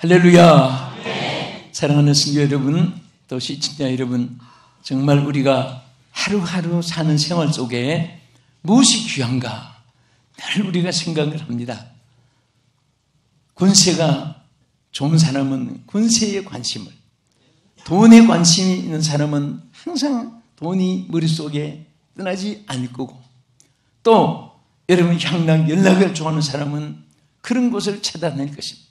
할렐루야. 사랑하는 성도 여러분, 또 시청자 여러분, 정말 우리가 하루하루 사는 생활 속에 무엇이 귀한가 늘 우리가 생각을 합니다. 권세가 좋은 사람은 권세에 관심을, 돈에 관심이 있는 사람은 항상 돈이 머릿속에 떠나지 않을 거고, 또 여러분 향락, 연락을 좋아하는 사람은 그런 곳을 찾아낼 것입니다.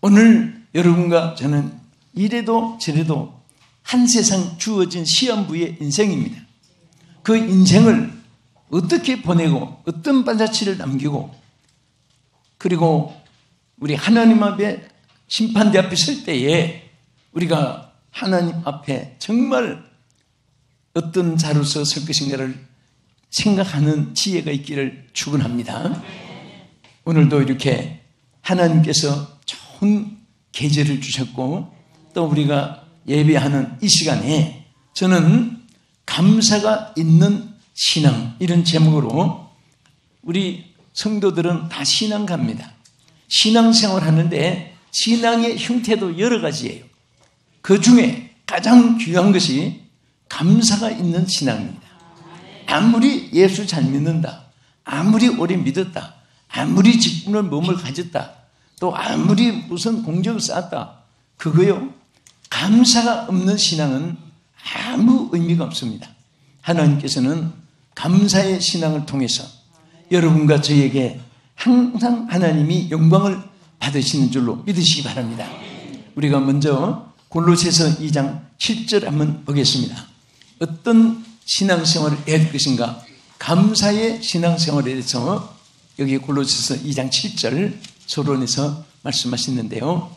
오늘 여러분과 저는 이래도 저래도 한 세상 주어진 시한부의 인생입니다. 그 인생을 어떻게 보내고 어떤 발자취를 남기고, 그리고 우리 하나님 앞에 심판대 앞에 설 때에 우리가 하나님 앞에 정말 어떤 자로서 설 것인가를 생각하는 지혜가 있기를 축원합니다. 오늘도 이렇게 하나님께서 좋은 계절을 주셨고, 또 우리가 예배하는 이 시간에 저는 감사가 있는 신앙, 이런 제목으로 우리 성도들은 다 신앙가입니다. 신앙생활 하는데 신앙의 형태도 여러 가지예요. 그 중에 가장 귀한 것이 감사가 있는 신앙입니다. 아무리 예수 잘 믿는다, 아무리 오래 믿었다, 아무리 직분을 몸을 가졌다, 또 아무리 무슨 공적을 쌓았다, 그거요, 감사가 없는 신앙은 아무 의미가 없습니다. 하나님께서는 감사의 신앙을 통해서 여러분과 저에게 항상 하나님이 영광을 받으시는 줄로 믿으시기 바랍니다. 우리가 먼저 골로새서 2장 7절 한번 보겠습니다. 어떤 신앙생활을 해야 될 것인가? 감사의 신앙생활에 대해서 여기 골로새서 2장 7절 서론에서 말씀하시는데요,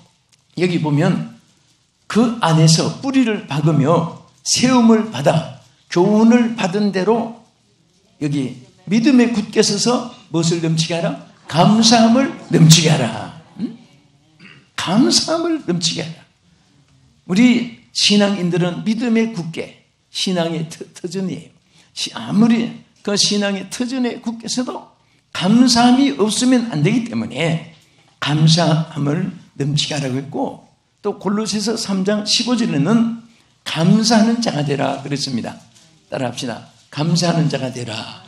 여기 보면 그 안에서 뿌리를 박으며 세움을 받아 교훈을 받은 대로, 여기 믿음에 굳게 서서 무엇을 넘치게 하라? 감사함을 넘치게 하라. 감사함을 넘치게 하라. 우리 신앙인들은 믿음에 굳게, 신앙의 터전이에요. 아무리 그 신앙의 터전에 굳게 서도 감사함이 없으면 안 되기 때문에 감사함을 넘치게 하라고 했고, 또 골로새서 3장 15절에는 감사하는 자가 되라 그랬습니다. 따라합시다. 감사하는 자가 되라.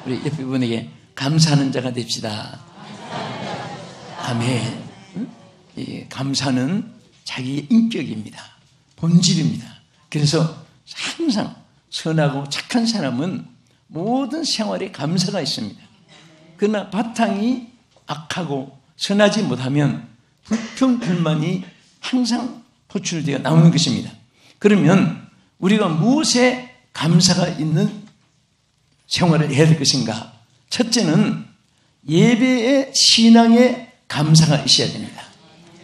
우리 옆에 분에게 감사하는 자가 됩시다. 아멘. 이 감사는 자기의 인격입니다. 본질입니다. 그래서 항상 선하고 착한 사람은 모든 생활에 감사가 있습니다. 그러나 바탕이 악하고 선하지 못하면 불평, 불만이 항상 포출되어 나오는 것입니다. 그러면 우리가 무엇에 감사가 있는 생활을 해야 될 것인가? 첫째는 예배의 신앙에 감사가 있어야 됩니다.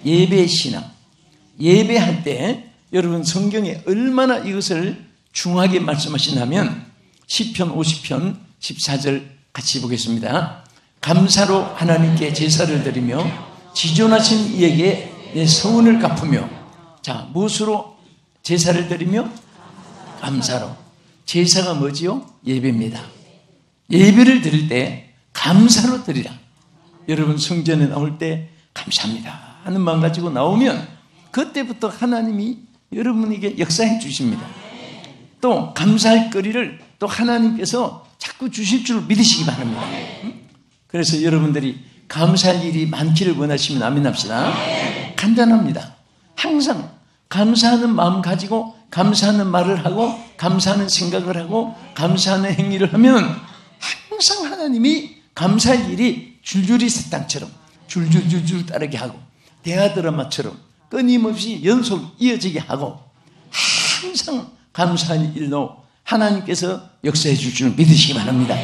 예배의 신앙. 예배할 때 여러분 성경에 얼마나 이것을 중하게 말씀하시냐면 시편 50편 14절 같이 보겠습니다. 감사로 하나님께 제사를 드리며 지존하신 이에게 내 서운을 갚으며. 자, 무엇으로 제사를 드리며? 감사로. 제사가 뭐지요? 예배입니다. 예배를 드릴 때 감사로 드리라. 여러분 성전에 나올 때 감사합니다 하는 마음 가지고 나오면 그때부터 하나님이 여러분에게 역사해 주십니다. 또 감사할 거리를 또 하나님께서 자꾸 주실 줄 믿으시기 바랍니다. 그래서 여러분들이 감사할 일이 많기를 원하시면 아멘 합시다. 간단합니다. 항상 감사하는 마음 가지고 감사하는 말을 하고 감사하는 생각을 하고 감사하는 행위를 하면 항상 하나님이 감사할 일이 줄줄이 새땅처럼 줄줄줄줄 따르게 하고 대화 드라마처럼 끊임없이 연속 이어지게 하고 항상 감사한 일로 하나님께서 역사해 줄 줄 믿으시기 바랍니다.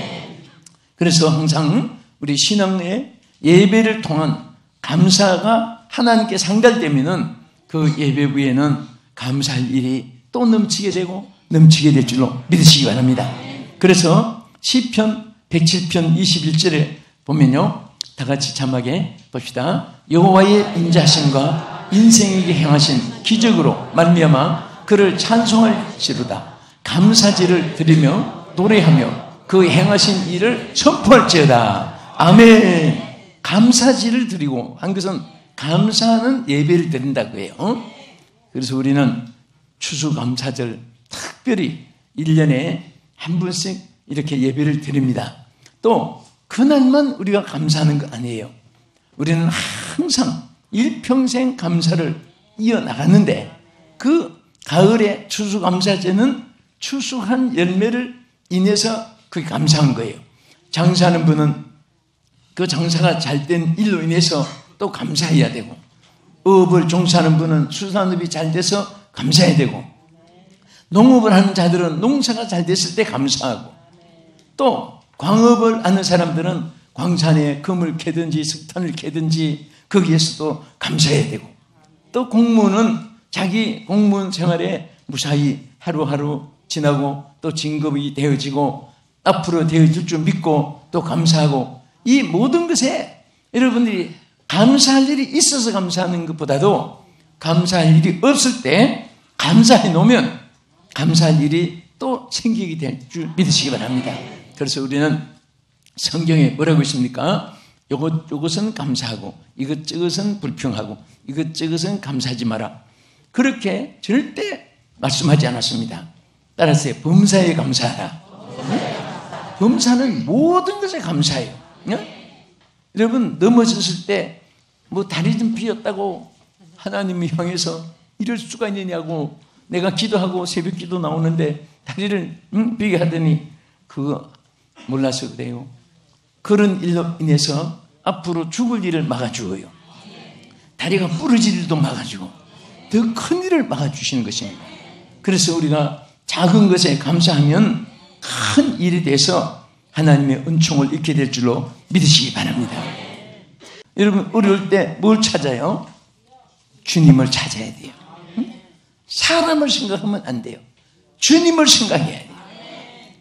그래서 항상 우리 신앙의 예배를 통한 감사가 하나님께 상달되면은 그 예배 후에는 감사할 일이 또 넘치게 되고 넘치게 될 줄로 믿으시기 바랍니다. 그래서 시편 107편 21절에 보면요, 다 같이 자막에 봅시다. 여호와의 인자하심과 인생에게 행하신 기적으로 말미암아 그를 찬송할지로다. 감사제를 드리며 노래하며 그 행하신 일을 선포할지어다. 아멘. 감사제를 드리고 한 것은 감사하는 예배를 드린다고 해요. 그래서 우리는 추수감사절 특별히 1년에 한 번씩 이렇게 예배를 드립니다. 또 그날만 우리가 감사하는 거 아니에요. 우리는 항상 일평생 감사를 이어나가는데 그 가을의 추수감사제는 추수한 열매를 인해서 그게 감사한 거예요. 장사하는 분은 그 장사가 잘 된 일로 인해서 또 감사해야 되고, 어업을 종사하는 분은 수산업이 잘 돼서 감사해야 되고, 농업을 하는 자들은 농사가 잘 됐을 때 감사하고, 또 광업을 하는 사람들은 광산에 금을 캐든지 석탄을 캐든지 거기에서도 감사해야 되고, 또 공무원은 자기 공무원 생활에 무사히 하루하루 지나고 또 진급이 되어지고 앞으로 되어질 줄 믿고 또 감사하고, 이 모든 것에 여러분들이 감사할 일이 있어서 감사하는 것보다도 감사할 일이 없을 때 감사해 놓으면 감사할 일이 또 생기게 될 줄 믿으시기 바랍니다. 그래서 우리는 성경에 뭐라고 있습니까? 요것은 감사하고 이것저것은 불평하고 이것저것은 감사하지 마라. 그렇게 절대 말씀하지 않았습니다. 따라서 범사에 감사하라. 범사는 모든 것에 감사해요. 여러분 넘어졌을 때 뭐 다리 좀 비었다고 하나님을 향해서 이럴 수가 있느냐고 내가 기도하고 새벽 기도 나오는데 다리를 비게 하더니 그거 몰라서 그래요. 그런 일로 인해서 앞으로 죽을 일을 막아주어요. 다리가 부러질 일도 막아주고 더 큰 일을 막아주시는 것입니다. 그래서 우리가 작은 것에 감사하면 큰 일이 돼서 하나님의 은총을 잊게 될 줄로 믿으시기 바랍니다. 여러분 어려울 때 뭘 찾아요? 주님을 찾아야 돼요. 사람을 생각하면 안 돼요. 주님을 생각해야 돼요.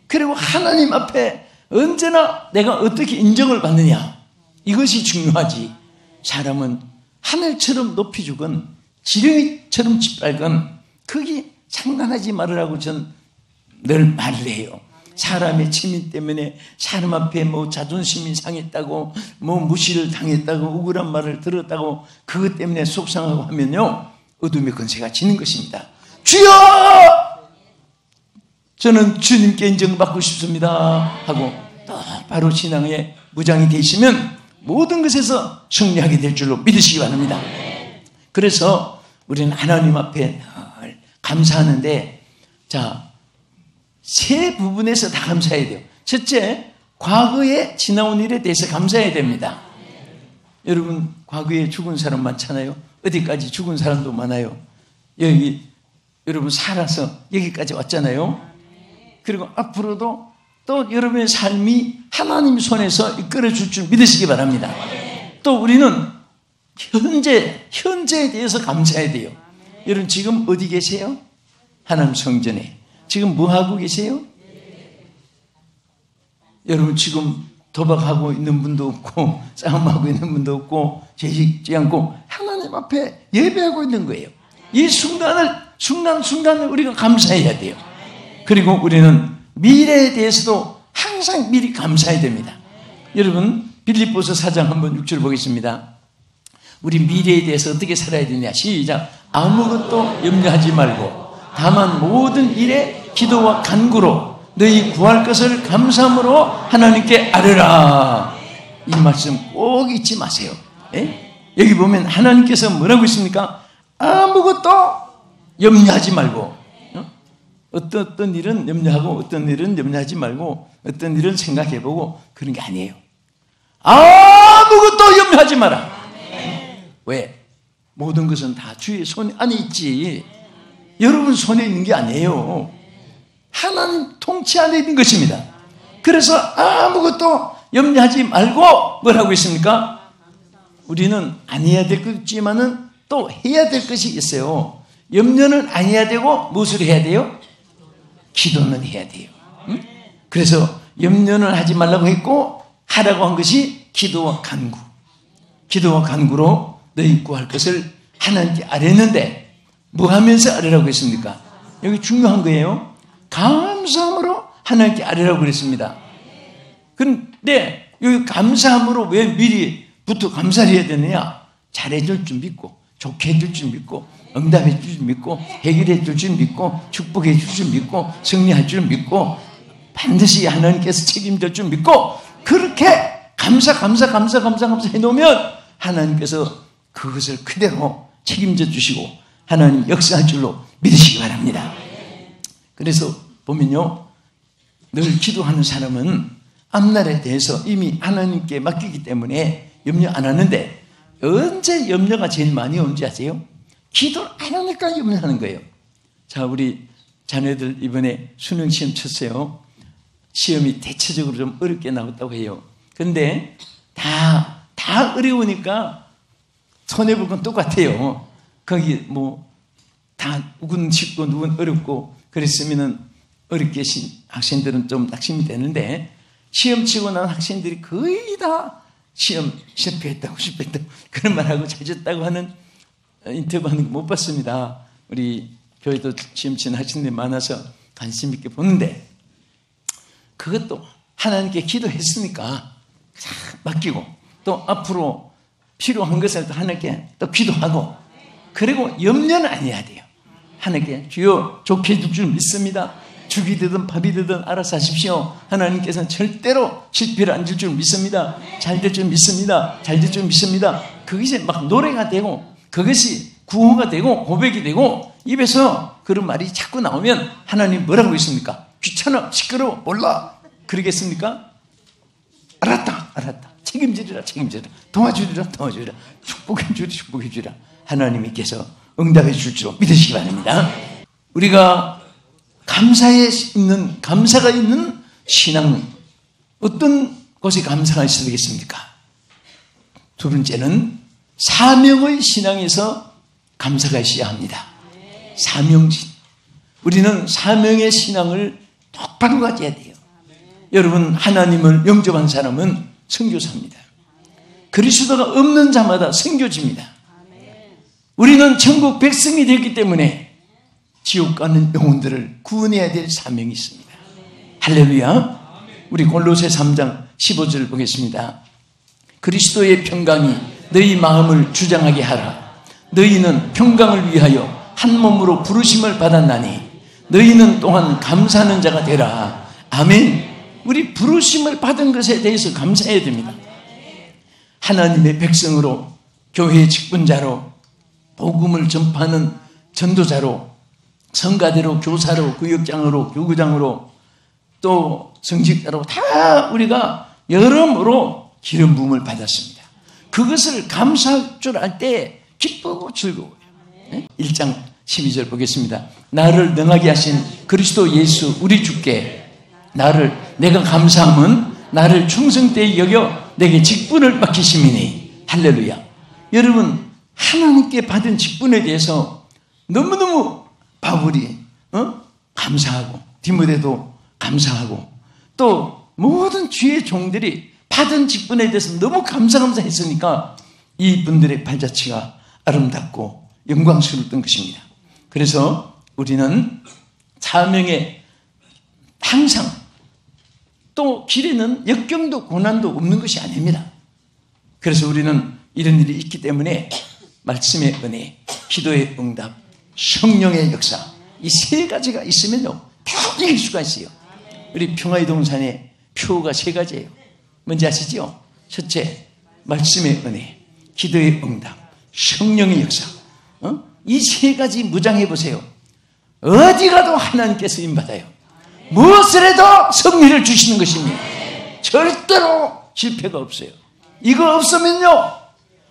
그리고 하나님 앞에 언제나 내가 어떻게 인정을 받느냐, 이것이 중요하지. 사람은 하늘처럼 높이 죽은 지렁이처럼 짓밟은 거기 상관하지 말으라고 전 늘 말을 해요. 사람의 치민 때문에 사람 앞에 뭐 자존심이 상했다고 뭐 무시를 당했다고 억울한 말을 들었다고 그것 때문에 속상하고 하면요 어둠의 권세가 지는 것입니다. 주여! 저는 주님께 인정받고 싶습니다 하고 또 바로 신앙의 무장이 되시면 모든 것에서 승리하게 될 줄로 믿으시기 바랍니다. 그래서 우리는 하나님 앞에 감사하는데, 자, 세 부분에서 다 감사해야 돼요. 첫째, 과거에 지나온 일에 대해서 감사해야 됩니다. 여러분 과거에 죽은 사람 많잖아요. 어디까지 죽은 사람도 많아요. 여기 여러분 살아서 여기까지 왔잖아요. 그리고 앞으로도 또 여러분의 삶이 하나님 손에서 이끌어줄 줄 믿으시기 바랍니다. 또 우리는 현재에 대해서 감사해야 돼요. 여러분 지금 어디 계세요? 하나님 성전에. 지금 뭐 하고 계세요? 여러분 지금 도박하고 있는 분도 없고 싸움하고 있는 분도 없고 죄짓지 않고 하나님 앞에 예배하고 있는 거예요. 이 순간을 우리가 감사해야 돼요. 그리고 우리는 미래에 대해서도 항상 미리 감사해야 됩니다. 여러분 빌립보서 4장 한번 6절 보겠습니다. 우리 미래에 대해서 어떻게 살아야 되냐. 시작. 아무것도 염려하지 말고 다만 모든 일에 기도와 간구로 너희 구할 것을 감사함으로 하나님께 아뢰라. 이 말씀 꼭 잊지 마세요. 예? 여기 보면 하나님께서 뭐라고 있습니까? 아무것도 염려하지 말고, 어떤 일은 염려하고 어떤 일은 염려하지 말고 어떤 일은 생각해보고 그런 게 아니에요. 아무것도 염려하지 마라. 왜? 모든 것은 다 주의 손 안에 있지. 여러분 손에 있는 게 아니에요. 하나님 통치 안에 있는 것입니다. 그래서 아무것도 염려하지 말고 뭐라고 있습니까? 우리는 안 해야 될 것 있지만은 또 해야 될 것이 있어요. 염려는 안 해야 되고 무엇을 해야 돼요? 기도는 해야 돼요. 응? 그래서 염려는 하지 말라고 했고 하라고 한 것이 기도와 간구. 기도와 간구로 너희 구할 것을 하나님께 아뢰는데 뭐 하면서 아뢰라고 했습니까? 여기 중요한 거예요. 감사함으로 하나님께 아뢰라고 그랬습니다. 그런데 여기 감사함으로 왜 미리부터 감사를 해야 되느냐? 잘해줄 줄 믿고, 좋게 해줄 줄 믿고, 응답해 줄 줄 믿고, 해결해 줄 줄 믿고, 축복해 줄 줄 믿고, 승리할 줄 믿고, 반드시 하나님께서 책임질 줄 믿고, 그렇게 감사 해놓으면 하나님께서 그것을 그대로 책임져 주시고 하나님 역사할 줄로 믿으시기 바랍니다. 그래서 보면요, 늘 기도하는 사람은 앞날에 대해서 이미 하나님께 맡기기 때문에 염려 안 하는데, 언제 염려가 제일 많이 오는지 아세요? 기도를 안 하니까 염려하는 거예요. 자, 우리 자녀들 이번에 수능 시험 쳤어요. 시험이 대체적으로 좀 어렵게 나왔다고 해요. 그런데 다 어려우니까 손해볼 건 똑같아요. 거기 다 누군 쉽고 누군 어렵고 그랬으면은 어렵게 학생들은 좀 낙심이 되는데, 시험 치고 난 학생들이 거의 다 시험 실패했다고 그런 말하고 잘 쳤다고 하는 인터뷰하는 거 못 봤습니다. 우리 교회도 시험 치는 학생들이 많아서 관심 있게 보는데, 그것도 하나님께 기도했으니까 맡기고, 또 앞으로 필요한 것을 또 하나님께 또 기도하고, 그리고 염려는 안 해야 돼요. 하나님께 주여 좋게 해줄 줄 믿습니다. 죽이 되든 밥이 되든 알아서 하십시오. 하나님께서는 절대로 실패를 안 줄 줄 믿습니다. 잘 될 줄 믿습니다. 잘 될 줄 믿습니다. 그것이 막 노래가 되고, 그것이 구호가 되고 고백이 되고, 입에서 그런 말이 자꾸 나오면 하나님 뭐라고 있습니까? 귀찮아, 시끄러워, 몰라, 그러겠습니까? 알았다. 책임지리라. 도와주리라. 축복해주리라. 하나님께서 응답해 줄 줄 믿으시기 바랍니다. 우리가 감사가 있는 신앙, 어떤 것이 감사가 있어야 되겠습니까? 두 번째는 사명의 신앙에서 감사가 있어야 합니다. 사명진. 우리는 사명의 신앙을 똑바로 가져야 돼요. 여러분, 하나님을 영접한 사람은 선교사입니다. 그리스도가 없는 자마다 선교지입니다. 우리는 천국 백성이 되었기 때문에 지옥 가는 영혼들을 구원해야 될 사명이 있습니다. 할렐루야. 우리 골로새 3장 15절 보겠습니다. 그리스도의 평강이 너희 마음을 주장하게 하라. 너희는 평강을 위하여 한 몸으로 부르심을 받았나니 너희는 또한 감사하는 자가 되라. 아멘. 우리 부르심을 받은 것에 대해서 감사해야 됩니다. 하나님의 백성으로, 교회의 직분자로, 복음을 전파하는 전도자로, 성가대로, 교사로, 구역장으로, 교구장으로, 또 성직자로 다 우리가 여러모로 기름 부음을 받았습니다. 그것을 감사할 줄 알 때 기쁘고 즐거워요. 1장 12절 보겠습니다. 나를 능하게 하신 그리스도 예수 우리 주께 내가 감사함은 나를 충성되이 여겨 내게 직분을 맡기심이니. 할렐루야. 여러분, 하나님께 받은 직분에 대해서 너무너무 바울이 감사하고, 디모데도 감사하고, 또 모든 주의 종들이 받은 직분에 대해서 너무 감사했으니까 이분들의 발자취가 아름답고 영광스러웠던 것입니다. 그래서 우리는 사명에 항상, 또 길에는 역경도 고난도 없는 것이 아닙니다. 그래서 우리는 이런 일이 있기 때문에 말씀의 은혜, 기도의 응답, 성령의 역사, 이 세 가지가 있으면요 다 이길 수가 있어요. 우리 평화의 동산에 표가 세 가지예요. 뭔지 아시죠? 첫째, 말씀의 은혜, 기도의 응답, 성령의 역사. 이 세 가지 무장해 보세요. 어디 가도 하나님께서 인받아요. 무엇을 해도 승리를 주시는 것입니다. 절대로 실패가 없어요. 이거 없으면요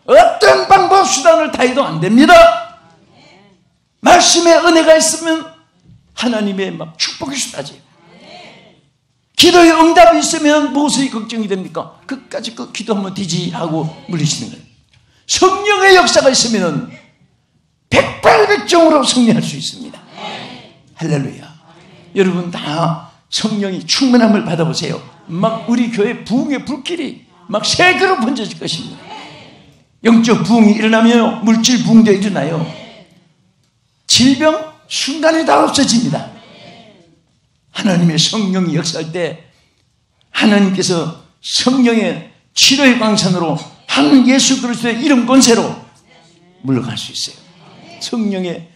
어떤 방법 수단을 다해도 안 됩니다. 말씀의 은혜가 있으면 하나님의 막 축복이 쏟아져요. 기도의 응답이 있으면 무엇이 걱정이 됩니까? 끝까지 그 기도하면 되지 하고 물리시는 거예요. 성령의 역사가 있으면 백발백중으로 승리할 수 있습니다. 할렐루야. 여러분 다 성령이 충만함을 받아보세요. 막 우리 교회 부흥의 불길이 막 세계로 번져질 것입니다. 영적 부흥이 일어나며 물질 부흥도 일어나요. 질병 순간에 다 없어집니다. 하나님의 성령이 역사할 때 하나님께서 성령의 치료의 광선으로 한 예수 그리스도의 이름 권세로 물러갈 수 있어요. 성령의,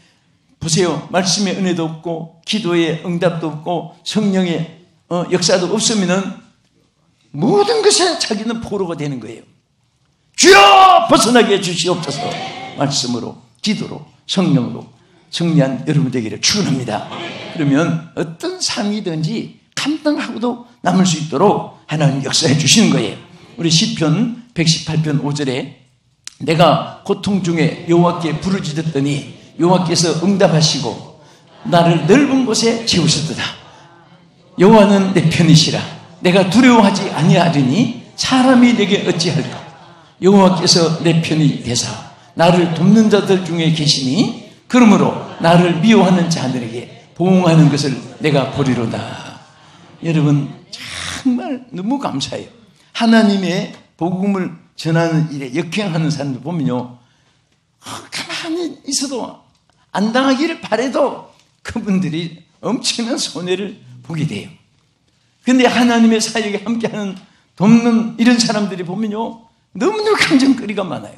보세요. 말씀의 은혜도 없고 기도의 응답도 없고 성령의 역사도 없으면은 모든 것에 자기는 포로가 되는 거예요. 주여 벗어나게 해주시옵소서. 말씀으로, 기도로, 성령으로 승리한 여러분 되기를 축원합니다. 그러면 어떤 삶이든지 감당하고도 남을 수 있도록 하나님 역사해 주시는 거예요. 우리 시편 118편 5절에 내가 고통 중에 여호와께 부르짖었더니 여호와께서 응답하시고 나를 넓은 곳에 채우셨도다. 여호와는 내 편이시라. 내가 두려워하지 아니하리니 사람이 내게 어찌할까. 여호와께서 내 편이 되사 나를 돕는 자들 중에 계시니 그러므로 나를 미워하는 자들에게 보응하는 것을 내가 보리로다. 여러분 정말 너무 감사해요. 하나님의 복음을 전하는 일에 역행하는 사람들 보면요, 가만히 있어도 안 당하기를 바라도 그분들이 엄청난 손해를 보게 돼요. 그런데 하나님의 사역에 함께하는 돕는 이런 사람들이 보면요, 너무너무 간증거리가 많아요.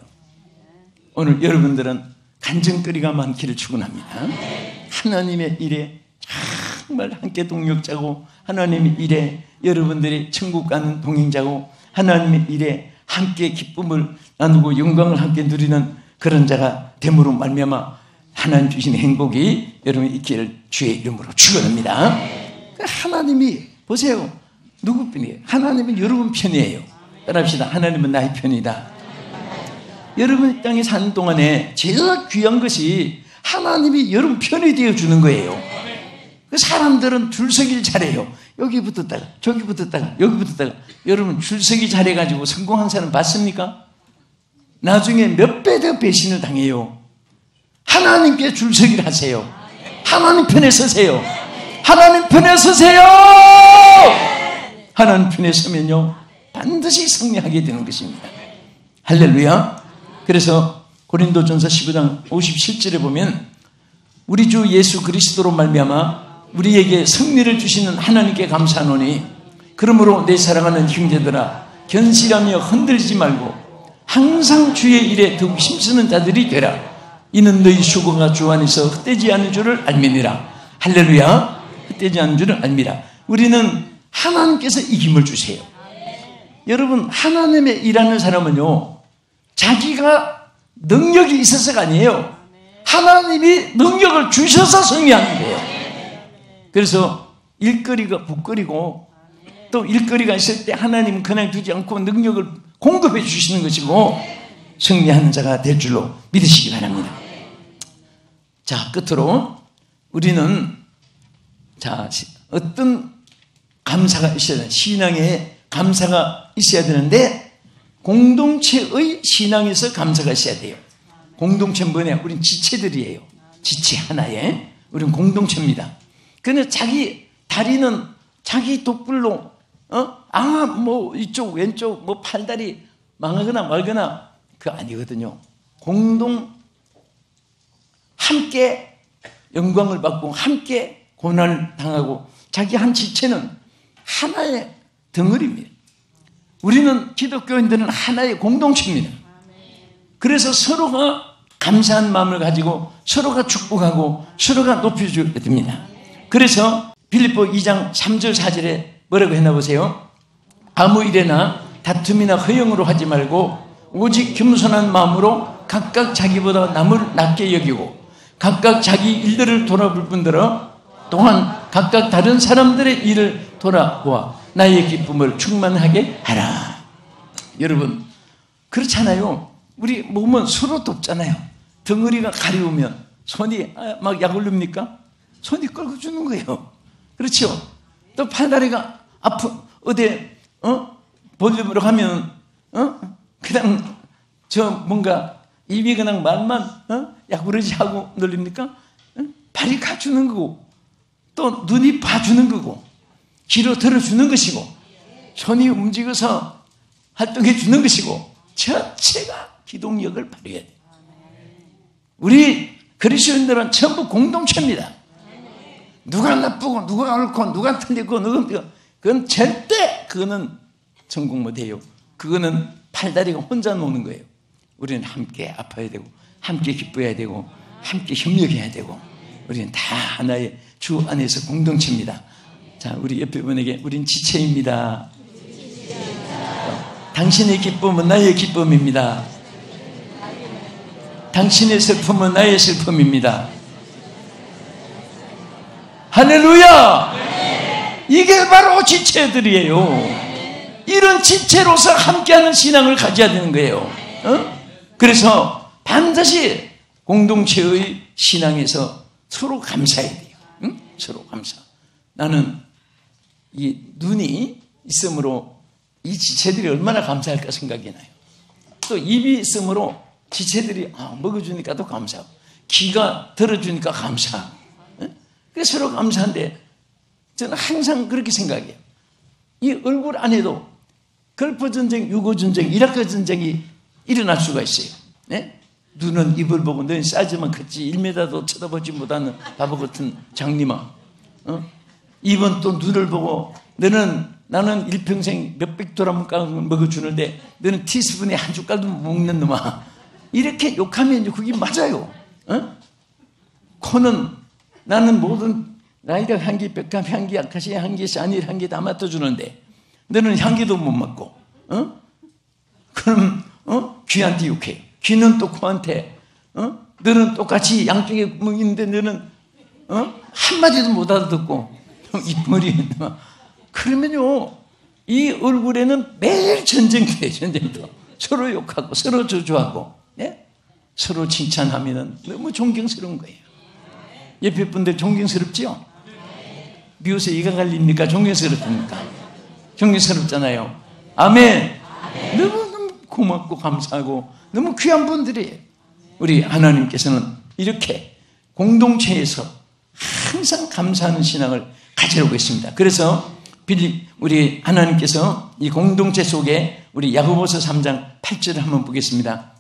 오늘 여러분들은 간증거리가 많기를 축원합니다. 하나님의 일에 정말 함께 동역자고, 하나님의 일에 여러분들이 천국 가는 동행자고, 하나님의 일에 함께 기쁨을 나누고 영광을 함께 누리는 그런 자가 됨으로 말미암아 하나님 주신 행복이 여러분이 있기를 주의 이름으로 축원합니다. 하나님이 보세요. 누구 편이에요? 하나님은 여러분 편이에요. 따라합시다. 하나님은 나의 편이다. 여러분 땅에 사는 동안에 제일 귀한 것이 하나님이 여러분 편이 되어주는 거예요. 그 사람들은 줄서기를 잘해요. 여기 붙었다가 저기 붙었다가 여기 붙었다가. 여러분 줄서기 잘해가지고 성공한 사람 봤습니까? 나중에 몇 배 더 배신을 당해요. 하나님께 줄서기를 하세요. 하나님 편에 서세요. 하나님 편에 서세요. 하나님 편에 서면요 반드시 승리하게 되는 것입니다. 할렐루야. 그래서 고린도전서 15장 57절에 보면 우리 주 예수 그리스도로 말미암아 우리에게 승리를 주시는 하나님께 감사하노니 그러므로 내 사랑하는 형제들아 견실하며 흔들리지 말고 항상 주의 일에 더욱 힘쓰는 자들이 되라. 이는 너희 수고가 주 안에서 헛되지 않은 줄을 알미니라. 할렐루야. 헛되지 않은 줄을 알미라. 우리는 하나님께서 이 힘을 주세요. 여러분 하나님의 일하는 사람은요 자기가 능력이 있어서가 아니에요. 하나님이 능력을 주셔서 승리하는 거예요. 그래서 일거리가 북거리고 또 일거리가 있을 때 하나님은 그냥 두지 않고 능력을 공급해 주시는 것이고 승리하는 자가 될 줄로 믿으시기 바랍니다. 자, 끝으로 우리는 자 어떤 감사가 있어야 되는 신앙에 감사가 있어야 되는데 공동체의 신앙에서 감사가 있어야 돼요. 공동체는 뭐냐? 우린 지체들이에요. 지체 하나에 우린 공동체입니다. 그런데 자기 다리는 자기 독불로 뭐 이쪽 왼쪽 뭐 팔다리 망하거나 말거나 그거 아니거든요. 공동 함께 영광을 받고 함께 고난을 당하고 자기 한 지체는 하나의 덩어리입니다. 우리는 기독교인들은 하나의 공동체입니다. 그래서 서로가 감사한 마음을 가지고 서로가 축복하고 서로가 높여줘야 됩니다. 그래서 빌립보 2장 3절 4절에 뭐라고 했나 보세요. 아무 일에나 다툼이나 허영으로 하지 말고 오직 겸손한 마음으로 각각 자기보다 남을 낮게 여기고 각각 자기 일들을 돌아볼 뿐더러 또한 각각 다른 사람들의 일을 돌아보아 나의 기쁨을 충만하게 하라. 여러분 그렇잖아요. 우리 몸은 서로 돕잖아요. 덩어리가 가려우면 손이 막 약 올립니까? 손이 끌고 주는 거예요. 그렇죠? 또 팔다리가 어디 볼륨으로 하면 그냥 저 뭔가 입이 그냥 말만 야구르지 하고 놀립니까? 발이 가주는 거고 또 눈이 봐주는 거고 귀로 들어주는 것이고 손이 움직여서 활동해 주는 것이고 전체가 기동력을 발휘해야 돼요. 우리 그리스도인들은 전부 공동체입니다. 누가 나쁘고 누가 옳고 누가 틀리고 그건 절대 그거는 성공 못해요. 그거는 팔다리가 혼자 노는 거예요. 우리는 함께 아파야 되고 함께 기뻐해야 되고 함께 협력해야 되고 우리는 다 하나의 주 안에서 공동체입니다. 자, 우리 옆에 분에게 우린 지체입니다. 당신의 기쁨은 나의 기쁨입니다. 당신의 슬픔은 나의 슬픔입니다. 할렐루야! 이게 바로 지체들이에요. 이런 지체로서 함께하는 신앙을 가져야 되는 거예요. 그래서 반드시 공동체의 신앙에서 서로 감사해야 돼요. 서로 감사. 나는 이 눈이 있으므로 이 지체들이 얼마나 감사할까 생각이 나요. 또 입이 있으므로 지체들이 먹어주니까 또 감사하고, 귀가 들어주니까 감사하고, 그래서 서로 감사한데 저는 항상 그렇게 생각해요. 이 얼굴 안에도 걸프 전쟁, 유고 전쟁, 이라크 전쟁이 일어날 수가 있어요. 네? 눈은 입을 보고 너는 사이즈만 컸지 1m도 쳐다보지 못하는 바보 같은 장님아. 입은 또 눈을 보고 나는 일평생 몇백 도라문가을 먹어주는데 너는 티스푼에 한 숟갈도 못 먹는 놈아. 이렇게 욕하면 이제 그게 맞아요. 코는 나는 모든 라이락 향기, 백합 향기, 아카시아 향기, 샤닐 향기 다 맡아주는데 너는 향기도 못 맡고, 그럼 귀한테 욕해요. 귀는 또 코한테, 너는 똑같이 양쪽에 구멍이 있는데 너는 한마디도 못 알아듣고 입머리. 그러면요 이 얼굴에는 매일 전쟁터예요. 전쟁터. 서로 욕하고 서로 저주하고, 네? 서로 칭찬하면 너무 존경스러운 거예요. 옆에 분들 존경스럽지요? 미워서 이가 갈립니까? 존경스럽습니까? 존경스럽잖아요. 아멘. 너무 고맙고 감사하고 너무 귀한 분들이에요. 우리 하나님께서는 이렇게 공동체에서 항상 감사하는 신앙을 가지려고 있습니다. 그래서 우리 하나님께서 이 공동체 속에 우리 야고보서 3장 8절을 한번 보겠습니다.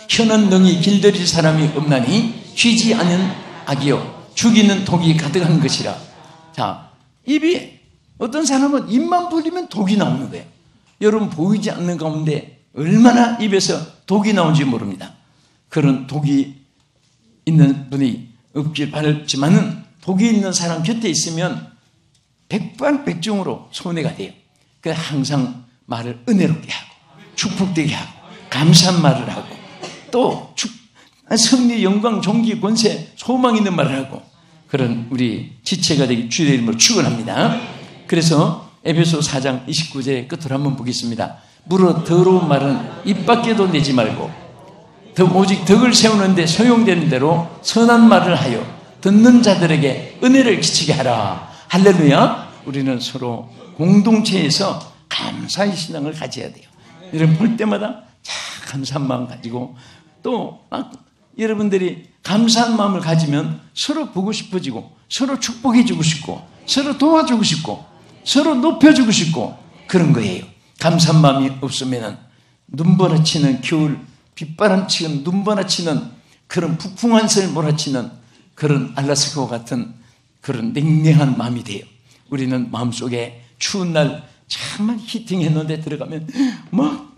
혀는 능히 길들일 사람이 없나니 쉬지 않은 악이요 죽이는 독이 가득한 것이라. 자, 입이 어떤 사람은 입만 벌리면 독이 나오는 거예요. 여러분 보이지 않는 가운데 얼마나 입에서 독이 나오는지 모릅니다. 그런 독이 있는 분이 없길 바랐지만은 독이 있는 사람 곁에 있으면 백발백중으로 손해가 돼요. 그래서 항상 말을 은혜롭게 하고 축복되게 하고 감사한 말을 하고 또 승리, 영광, 존귀, 권세, 소망 있는 말을 하고 그런 우리 지체가 되기 주의 이름으로 축원합니다. 그래서 에베소 4장 29절 끝으로 한번 보겠습니다. 물어 더러운 말은 입 밖에도 내지 말고 오직 덕을 세우는데 소용되는 대로 선한 말을 하여 듣는 자들에게 은혜를 끼치게 하라. 할렐루야. 우리는 서로 공동체에서 감사의 신앙을 가져야 돼요. 여러분 볼 때마다 감사한 마음 가지고 또 여러분들이 감사한 마음을 가지면 서로 보고 싶어지고 서로 축복해 주고 싶고 서로 도와주고 싶고 서로 높여주고 싶고 그런 거예요. 감사한 마음이 없으면 눈보라치는 겨울 빗바람 치는 눈보라치는 그런 북풍한 설 몰아치는 그런 알라스카와 같은 그런 냉랭한 마음이 돼요. 우리는 마음속에 추운 날 정말 히팅했는데 들어가면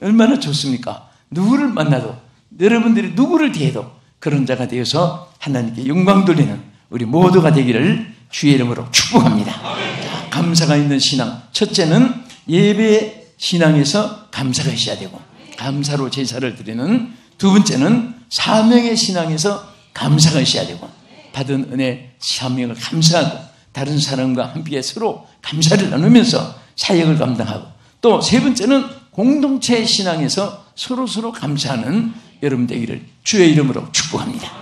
얼마나 좋습니까? 누구를 만나도 여러분들이 누구를 대해도 그런 자가 되어서 하나님께 영광 돌리는 우리 모두가 되기를 주의 이름으로 축복합니다. 자, 감사가 있는 신앙. 첫째는 예배 신앙에서 감사가 있어야 되고 감사로 제사를 드리는. 두 번째는 사명의 신앙에서 감사가 있어야 되고 받은 은혜 사명을 감사하고 다른 사람과 함께 서로 감사를 나누면서 사역을 감당하고 또 세 번째는 공동체 신앙에서 서로 감사하는 여러분 되기를 주의 이름으로 축복합니다.